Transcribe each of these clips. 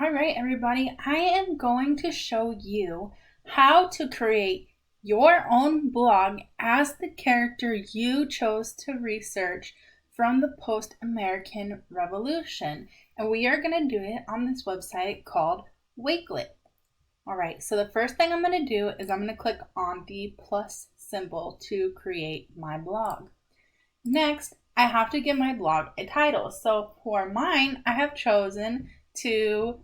All right, everybody, I am going to show you how to create your own blog as the character you chose to research from the post-American Revolution. And we are going to do it on this website called Wakelet. All right, so the first thing I'm going to do is I'm going to click on the plus symbol to create my blog. Next, I have to give my blog a title. So for mine, I have chosen to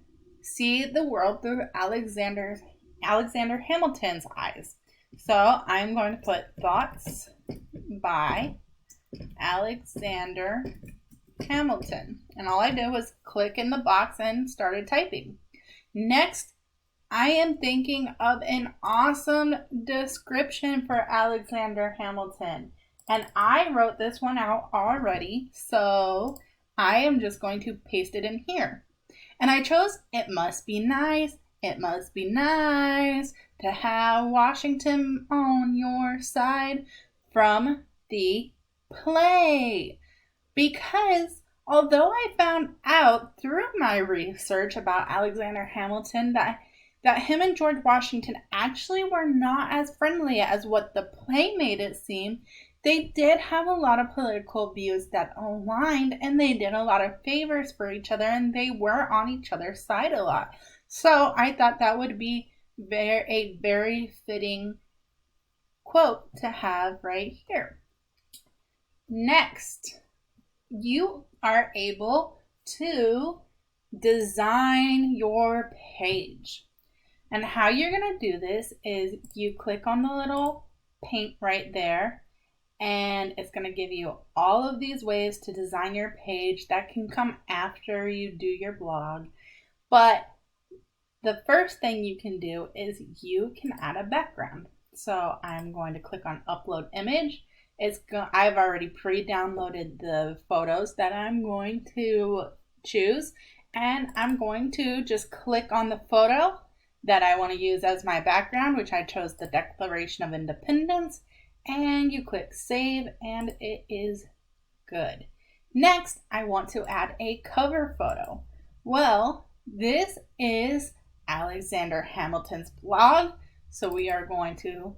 see the world through Alexander Hamilton's eyes. So I'm going to put Thoughts by Alexander Hamilton. And all I did was click in the box and started typing. Next, I am thinking of an awesome description for Alexander Hamilton. And I wrote this one out already, so I am just going to paste it in here. And I chose, it must be nice to have Washington on your side from the play. Because although I found out through my research about Alexander Hamilton that him and George Washington actually were not as friendly as what the play made it seem, they did have a lot of political views that aligned, and they did a lot of favors for each other, and they were on each other's side a lot. So I thought that would be a very fitting quote to have right here. Next, you are able to design your page. And how you're going to do this is you click on the little paint right there, and it's going to give you all of these ways to design your page that can come after you do your blog. But the first thing you can do is you can add a background. So I'm going to click on Upload Image. I've already pre-downloaded the photos that I'm going to choose, and I'm going to just click on the photo that I want to use as my background, which I chose the Declaration of Independence, and you click Save, and it is good. Next, I want to add a cover photo. Well, this is Alexander Hamilton's blog, so we are going to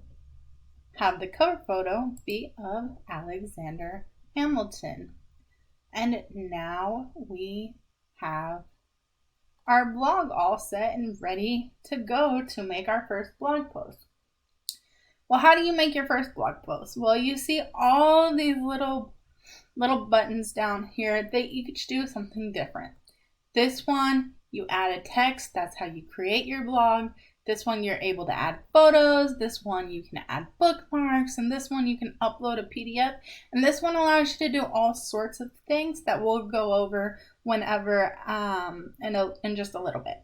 have the cover photo be of Alexander Hamilton. And now we have our blog all set and ready to go to make our first blog post. Well, how do you make your first blog post? Well, you see all of these little buttons down here. They each do something different. This one, you add a text. That's how you create your blog. This one, you're able to add photos. This one, you can add bookmarks. And this one, you can upload a PDF. And this one allows you to do all sorts of things that we'll go over whenever in just a little bit.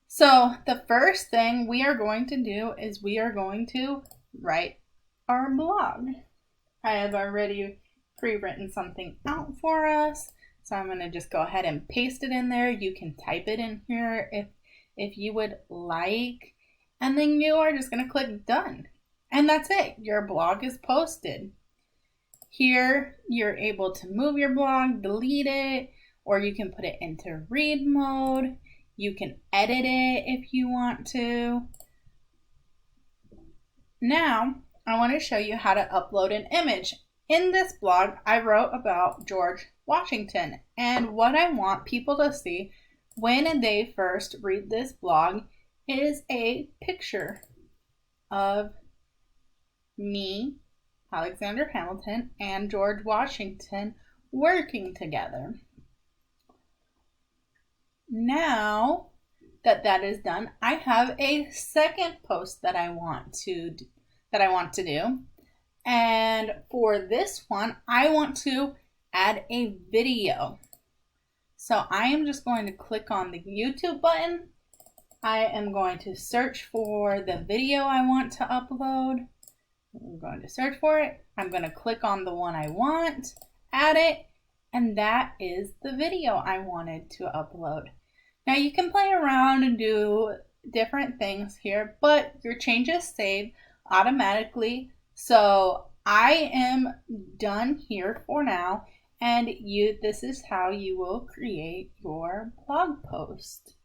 So the first thing we are going to do is we are going to write our blog. I have already pre-written something out for us. So I'm going to just go ahead and paste it in there. You can type it in here if you would like. And then you are just going to click done. And that's it. Your blog is posted. Here, you're able to move your blog, delete it, or you can put it into read mode. You can edit it if you want to. Now, I want to show you how to upload an image. In this blog, I wrote about George Washington, and what I want people to see when they first read this blog is a picture of me, Alexander Hamilton, and George Washington working together. Now that is done, I have a second post that I want to do. And for this one, I want to add a video. So I am just going to click on the YouTube button. I am going to search for the video I want to upload. I'm going to search for it. I'm going to click on the one I want, add it, and that is the video I wanted to upload. Now you can play around and do different things here, but your changes save automatically. So I am done here for now, and this is how you will create your blog post.